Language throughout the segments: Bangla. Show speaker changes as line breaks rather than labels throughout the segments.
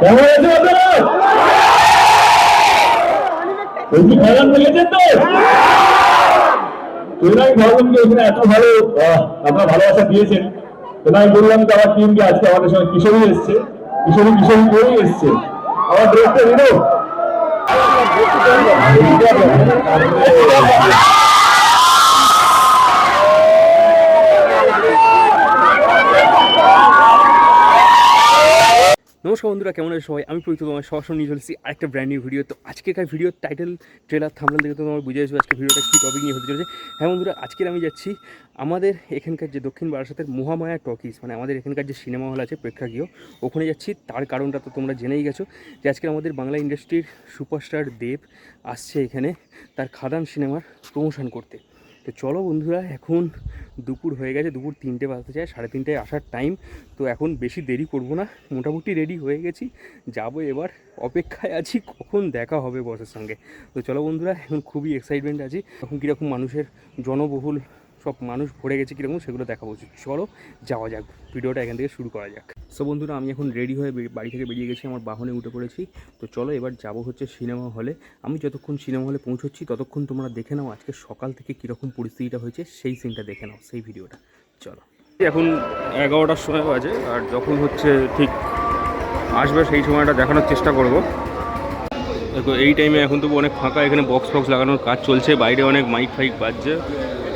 কেমন আছে আপনারা? বলছি খেলা পেয়েছেন তো? আমি ভাবলাম যে এখানে এত ভালো আপনারা ভালোবাসা দিয়েছেন, আমি বললাম যে আমার টিমকে আজকে আমাদের সঙ্গে কিশোরী এসছে, কিশোরী করেই এসছে আমার ড্রেসটা দিল।
নমস্কার বন্ধুরা, কেমন আছে সবাই? আমি প্রীত তোমার সরাসরি নিয়ে চলেছি আরেকটা ব্র্যান্ড নিউ ভিডিও। তো আজকেকার ভিডিওর টাইটেল, ট্রেলার, থাম্বনেল দেখে তো তোমার বুঝে যাচ্ছে আজকে ভিডিওটা কী টপিক নিয়ে হতে চলেছে। হ্যাঁ বন্ধুরা, আজকের আমি যাচ্ছি আমাদের এখানকার যে দক্ষিণ বারাসাতের মহামায়া টকিজ, মানে আমাদের এখানকার যে সিনেমা হল আছে প্রেক্ষাগৃহ, ওখানে যাচ্ছি। তার কারণটা তো তোমরা জেনেই গেছো যে আজকে আমাদের বাংলা ইন্ডাস্ট্রির সুপারস্টার দেব আসছে এখানে তার খাদান সিনেমার প্রমোশন করতে। তো চলো বন্ধুরা, এখন দুপুর হয়ে গেছে, দুপুর 3টে বাজতে চায়, 3:30টায় আসার টাইম। তো এখন বেশি দেরি করব না, মোটামুটি রেডি হয়ে গেছি, যাবো এবার। অপেক্ষায় আছি কখন দেখা হবে বসের সঙ্গে। তো চলো বন্ধুরা, এখন খুবই এক্সাইটমেন্ট আছি। এখন কীরকম মানুষের জনবহুল সব মানুষ ভরে গেছে কীরকম সেগুলো দেখাবো। চলো যাওয়া যাক, ভিডিওটা এখান থেকে শুরু করা যাক। সো বন্ধুরা, আমি এখন রেডি হয়ে বাড়ি থেকে বেরিয়ে গেছি, আমার বাহনে উঠে পড়েছি। তো চলো এবার যাব হচ্ছে সিনেমা হলে। আমি যতক্ষণ সিনেমা হলে পৌঁছচ্ছি ততক্ষণ তোমরা দেখে নাও আজকে সকাল থেকে কীরকম পরিস্থিতিটা হয়েছে, সেই সিনটা দেখে নাও, সেই ভিডিওটা। চলো, এখন 11টার সময় বাজে, আর যখন হচ্ছে ঠিক আসবে সেই সময়টা দেখানোর চেষ্টা করব। দেখো এই টাইমে এখন তবু অনেক ফাঁকা, এখানে বক্স লাগানোর কাজ চলছে, বাইরে অনেক মাইক ফাইক বাজছে।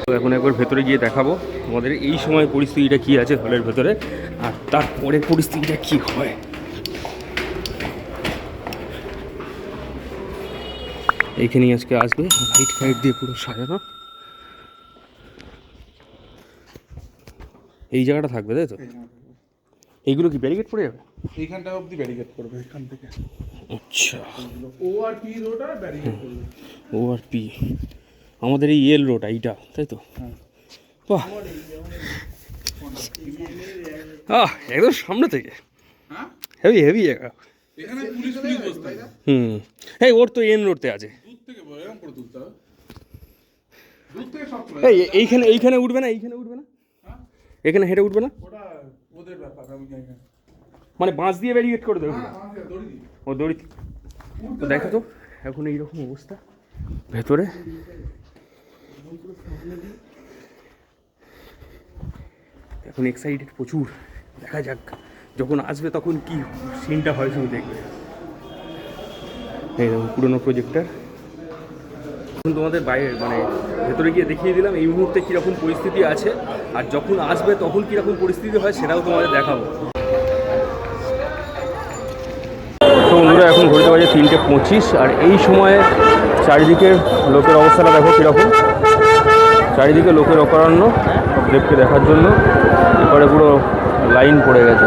তো এখন একবার ভেতরে গিয়ে দেখাবো আমাদের এই সময় পরিস্থিতিটা কী আছে হলের ভেতরে, আর তারপরে পরিস্থিতিটা কী হয়। এইখানেই আজকে আসবে, লাইট ফাইট দিয়ে পুরো সাজানো। এই জায়গাটা থাকবে, তাই তো? এইগুলো কি ব্যারিকেড পড়ে যাবে?
এইখানটা অবধি ব্যারিকেড করবে, এখান থেকে।
আচ্ছা,
ও আর পি রোড আর ব্যারিকেড করবে।
ও আর পি আমাদের এই এল রোড এইটা, তাই তো? বাহ, একদম সামনে থেকে হেভি হেভি জায়গা।
এখানে পুলিশ বসতে হয়।
এই ওর তো এন রোডতে আছে।
দূর থেকে এরকম করে তুলতে হবে, দূর থেকে সব করে।
এইখানে উঠবে না, এইখানে উঠবে না, এখানে হেঁটে উঠবে না,
ওটা ওদের ব্যাপার। আমি জানি না,
মানে বাঁশ দিয়ে ব্যারিকেড করে দেবে।
দড়ি দিই।
ও দড়ি। তো দেখো তো এখন এইরকম অবস্থা ভেতরে। এখন এক্সাইটেড প্রচুর, দেখা যাক যখন আসবে তখন কি সিনটা হয়, শুধু দেখবে। এই দেখুন পুরোনো প্রজেক্টর। এখন তোমাদের বাইরে মানে ভেতরে গিয়ে দেখিয়ে দিলাম এই মুহূর্তে কীরকম পরিস্থিতি আছে, আর যখন আসবে তখন কীরকম পরিস্থিতি হয় সেটাও তোমাদের দেখাবো। তো বন্ধুরা, এখন ঘড়িতে বাজে 3:25, আর এই সময়ে চারিদিকের লোকের অবস্থাটা দেখো কীরকম। চারিদিকে লোকের অকারণ্য দেবকে দেখার জন্য, এবারে পুরো লাইন পড়ে গেছে।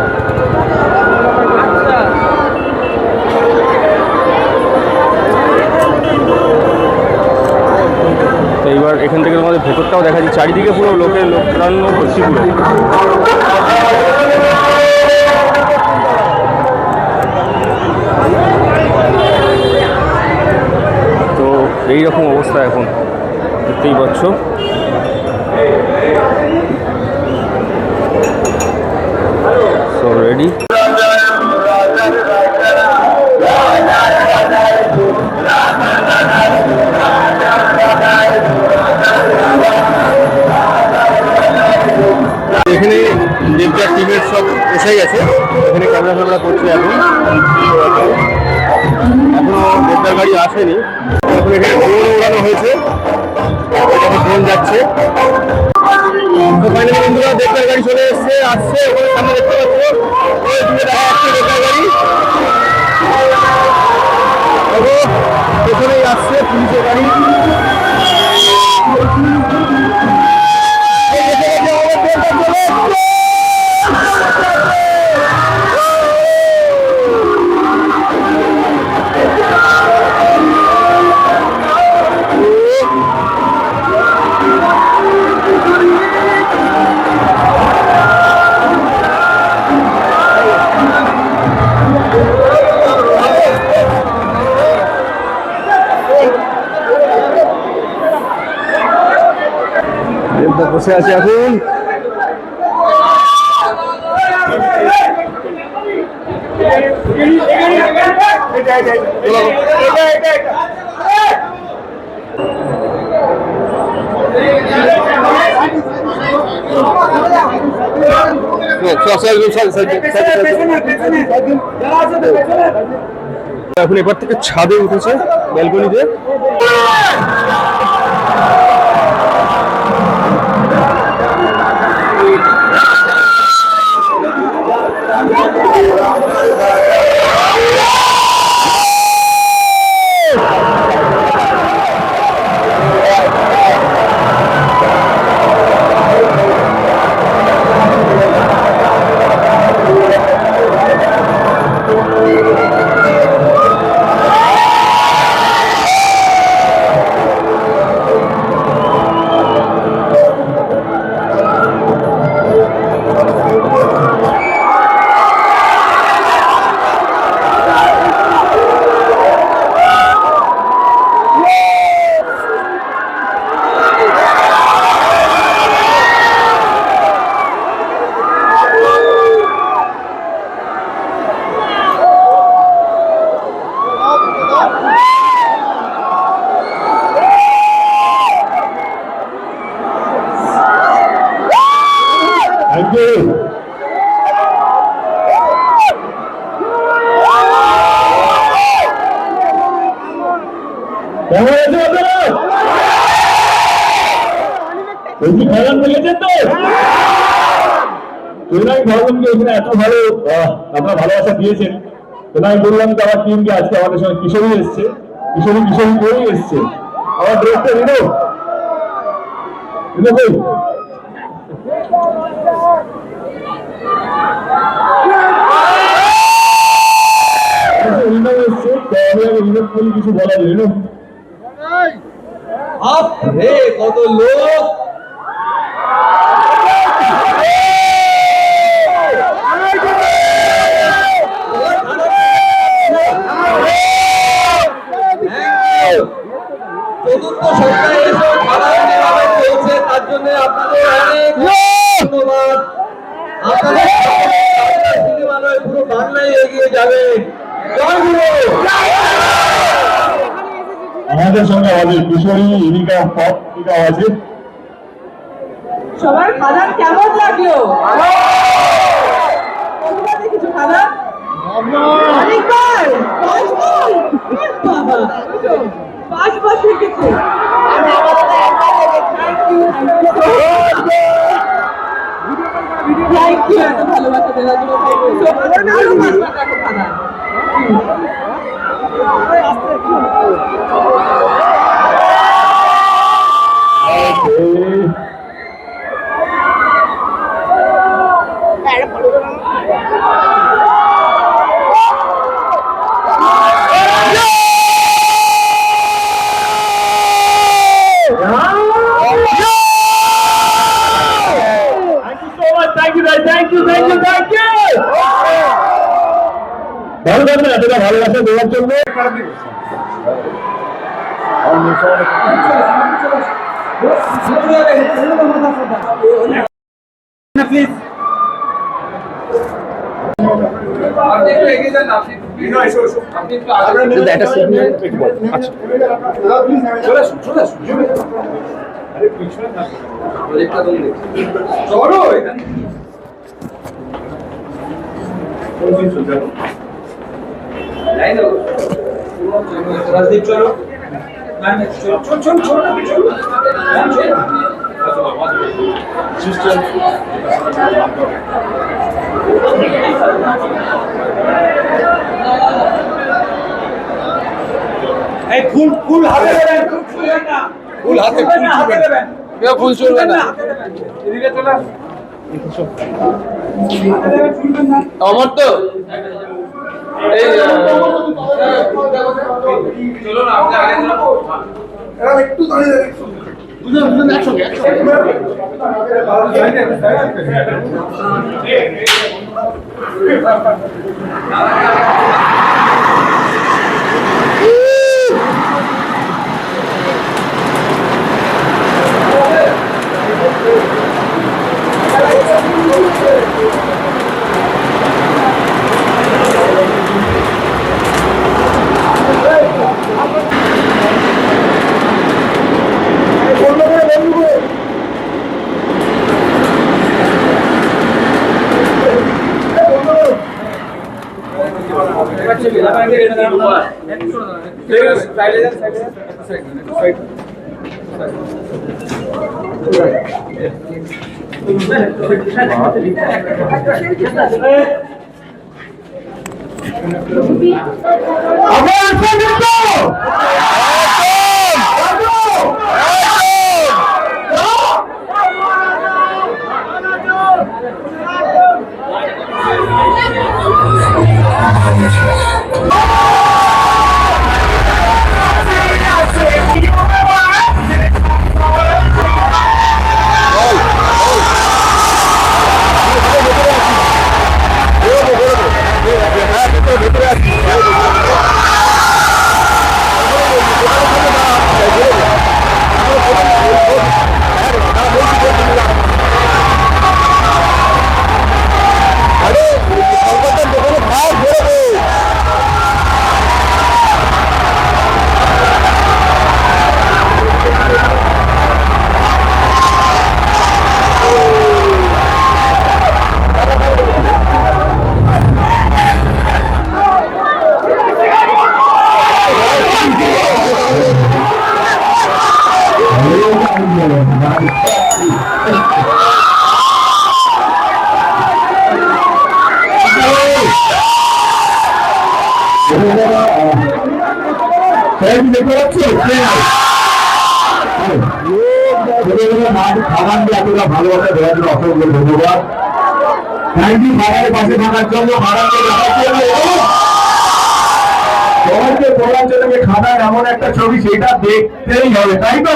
তো এইবার এখান থেকে তোমাদের ভেতরটাও দেখাচ্ছি, চারিদিকে পুরো লোকের অকারণ্য ভর্তি পুরো। তো এইরকম অবস্থা এখন দেখতেই পাচ্ছ। So ready. এখানে দেবদার টিমের সব এসে গেছে, এখানে ক্যামেরা করছে। এখন এখনো দেবদার গাড়ি আসেনি, এখন এখানে ড্রোন উড়ানো হয়েছে, ড্রোন যাচ্ছে। তো ফাইনালি বন্ধুরা, দেবদার গাড়ি চলে আসছে, ওখানে সামনে দেখতে পাচ্ছ, ওই দূরে দেখা যাচ্ছে দেবদার গাড়ি। পেছনেই আসছে পুলিশের গাড়ি। বসে আছে এখন। এখন এবার থেকে ছাদে উঠেছে ব্যালকনিতে।
Thank you. কেমন আছে আপনারা? বলছি খেলান পেয়েছেন তো? আমি ভাবলাম যে এখানে এত ভালো আপনারা ভালোবাসা দিয়েছেন, তো আমি বললাম যে আমার টিমকে আজকে আমাদের সঙ্গে কিশোরী এসছে, কিশোরী করেই এসছে। আমার ড্রেসটা দিল ভাই কিছু বলার নেই।
কত লোক চতুর্থ সপ্তাহে এসে খেলাধুলা চলছে, তার জন্য আপনাদের অনেক ধন্যবাদ। আপনাদের সিনেমালয় পুরো বাংলায় এগিয়ে যাবে। জয় গুরু।
আমাদের সঙ্গে আমাদের কিশোরী ইরিকা পপিকাও আছে।
সবার খাদান কেমন লাগলো? কিছু খাদান অনেকবার 5 বার দেখেছে। থ্যাংক ইউ এত ভালোবাসা দেওয়ার জন্য।
ভালো থাকবেন, এতটা ভালোবাসা দেওয়ার জন্য।
রাজদীপ চলো। এই ফুল হাতে দেবেন, ফুল হাতে দেবেন, ফুল চলবে না। এদিকে চলে আসুন। আমার তো এই চলো না, আপনি আগে চলো। একটু দাঁড়িয়ে বুঝলেন একসঙ্গে
ভালোবাসা দেওয়ার জন্য অসংখ্য ধন্যবাদ। থ্যাংক ইউ খাবারের পাশে থাকার জন্য, সবাইকে বলার জন্য খাবার এমন একটা ছবি, সেটা দেখতেই হবে, তাই তো?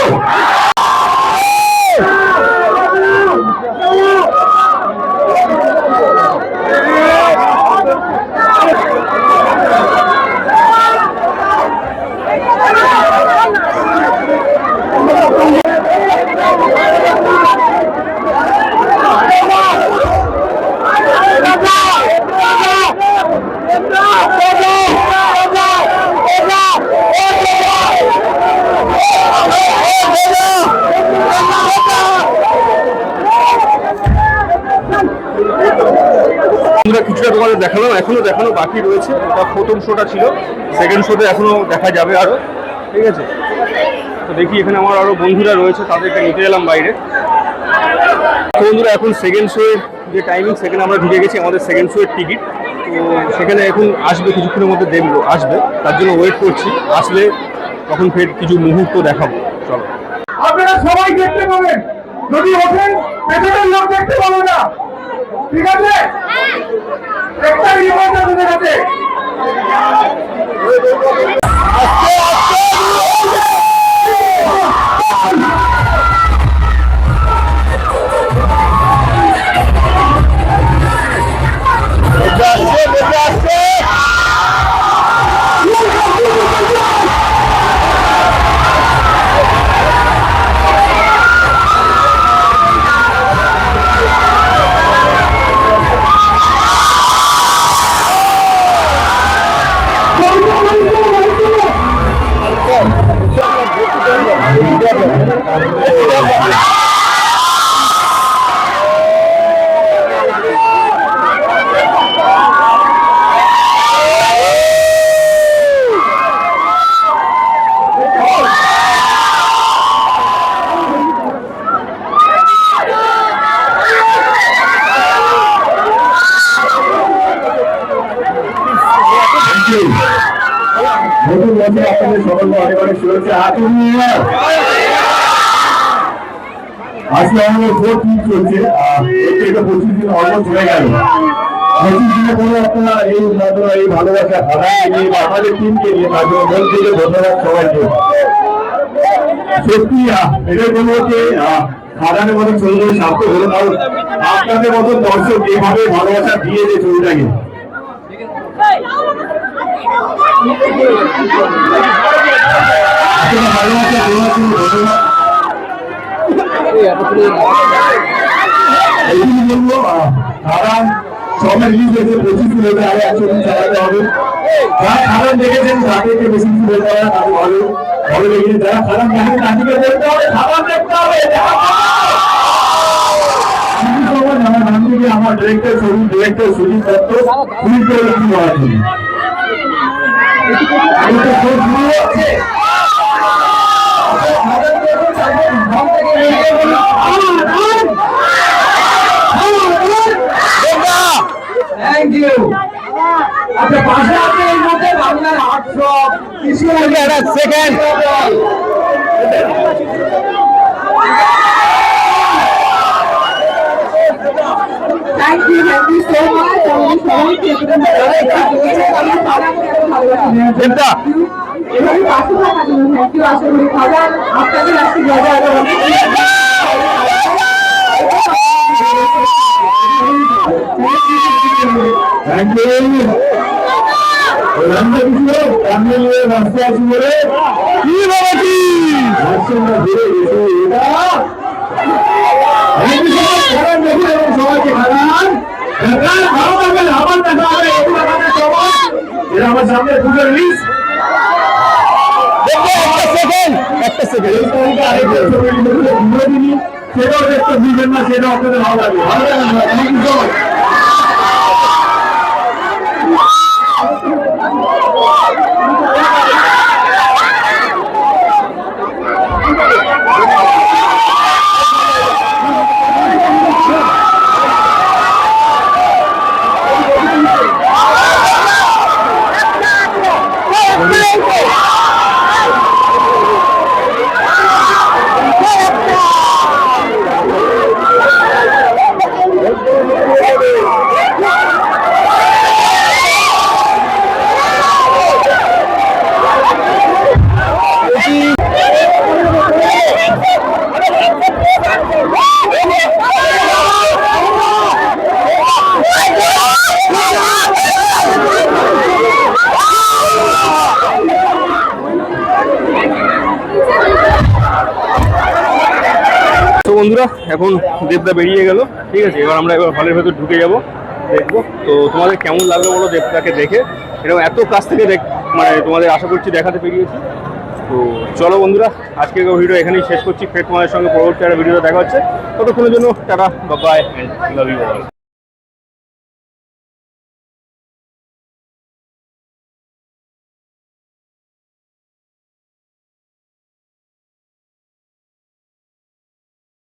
কিছুটা তোমাদের দেখালাম, এখনো দেখানো বাকি রয়েছে। ওটা প্রথম শোটা ছিল, সেকেন্ড শোতে এখনো দেখা যাবে আরো, ঠিক আছে? তো দেখি এখানে আমার আরো বন্ধুরা রয়েছে, তাদেরকে নিতে এলাম বাইরে। বন্ধুরা এখন সেকেন্ড শো এর যে টাইমিং, সেখানে আমরা ঢুকে গেছি। আমাদের সেকেন্ড শো এর টিকিট তো সেখানে এখন আসবে, কিছুক্ষণের মধ্যে দেখবো আসবে, তার জন্য ওয়েট করছি। আসলে তখন ফের কিছু মুহূর্ত দেখাবো। চলো, আপনারা সবাই দেখতে পাবেন, যদি ওঠেন পেছনের লোক দেখতে পাবো না, ঠিক আছে? একটা রিপোর্ট আপনাদের কাছে নতুন বছর আপনাদের সকলকে অনেক অনেক শুভেচ্ছা। আজকে আমাদের 4th উইক চলছে, এটা 25 দিন অলমোস্ট হয়ে গেল। 25 দিনে পরে আপনারা এই ভালোবাসা নিয়ে আমাদের টিমকে নিয়ে, তার জন্য মন থেকে ধন্যবাদ সবাইকে। সত্যি এটাই বলবো যে খাদানের মতো ছবিগুলো সার্থক হলো, কারণ আপনাদের মতো দর্শক এইভাবে ভালোবাসা দিয়েছে ছবিটাকে। সবাই রিলিজ হয়েছে 25 দিন হতে, আরো 100 দিন চালাতে হবে। যারা খারাপ দেখেছেন তাদেরকে বেশি কিছু বলতে হবে না, তাদের ভালো ভালো লেগেছে। যারা খারাপ দেখেন তাদেরকে বলতে হবে, খারাপ দেখতে হবে।
আমার নাম থেকে আমার ডিরেক্টর সুজিত দত্ত পুলিশ পরিচালনা করার জন্য
থ্যাংক ইউ। আচ্ছা পাশে আছে এই মধ্যে বাংলার আটশো second
thank you so much আমাদের সবাইকে
দেবদা
এভাবে পাশে থাকার জন্য থ্যাংক ইউ। আশা করি খাবার আপনাদের আজকে মজা আরো অনেক
থ্যাংক ইউ। রামকৃষ্ণ রামনে রাস্তা আছে বলে কি বাবাজি রাস্তাটা ঘুরে গেছে সবাইকে খারান ভালো থাকবেন আবার দেখা হবে এরা আমার সামনে পুজো রিলিজ একটা সেকেন্ড সেটাও দেখতে বুঝবেন না সেটাও আপনাদের ভালো লাগবে ভালো থাকবেন।
তো বন্ধুরা এখন দেবদা বেরিয়ে গেল, ঠিক আছে। এবার আমরা হলের ভেতর ঢুকে যাব, দেখবো। তো তোমাদের কেমন লাগলো বলো দেবদাকে দেখে? এরকম এত কাছ থেকে মানে তোমাদের আশা করছি দেখাতে পেরিয়েছি। তো চলো বন্ধুরা, আজকের ভিডিও এখানেই শেষ করছি। ফের তোমাদের সঙ্গে পরবর্তী একটা ভিডিওতে দেখা হচ্ছে। ততক্ষণের জন্য tata, bye, love you all.